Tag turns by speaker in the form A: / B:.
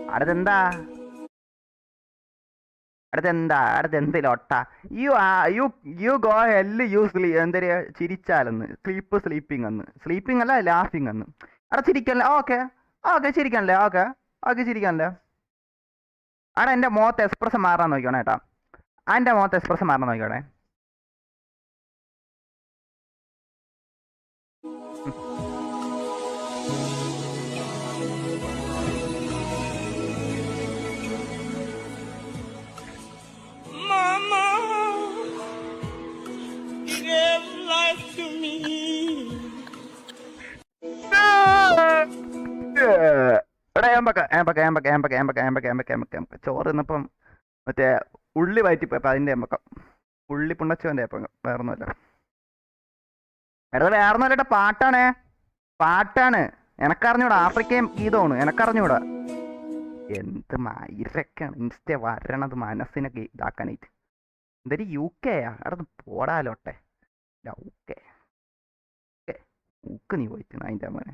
A: അടുത്തെന്താ അടുത്തെന്തിലൊട്ട you you you go hell you എന്തൊരു ചിരിച്ചാലെന്ന് സ്ലീപ്പിംഗ് എന്ന് സ്ലീപ്പിംഗ് അല്ല ലാഫിംഗ് എന്ന് അവിടെ ചിരിക്കല്ലേ ഓക്കെ ഓക്കെ ചിരിക്കണല്ലേ ഓക്കെ ഓക്കെ ചിരിക്കണല്ലേ അവിടെ എൻ്റെ മുഖത്ത് എക്സ്പ്രഷൻ മാറാൻ നോക്കിക്കോണേ ഏട്ടാ എൻ്റെ മുഖത്ത് എക്സ്പ്രഷൻ മാറാൻ നോക്കിക്കോണേ ചോറ് തിന്നപ്പം മറ്റേ ഉള്ളി വയറ്റിപ്പോയപ്പോ അതിന്റെ എമ്പക്കം ഉള്ളി പുണ്ണച്ചവന്റെ വേറൊന്നുമല്ല എടാ വേറൊന്നുമല്ല പാട്ടാണ് എനക്കറിഞ്ഞൂടാ ആഫ്രിക്കയും ഗീതമാണ് എനക്കറിഞ്ഞൂടാ എന്ത് മയിരൊക്കെയാണ് ഇൻസ്റ്റ വരണത് മനസ്സിനൊക്കെ ഇതാക്കാനായിട്ട് എന്തൊരു UK അവിടെ പോടാലോട്ടെ ഊക്ക് നീ പോയിട്ട് അതിന്റെ മോനെ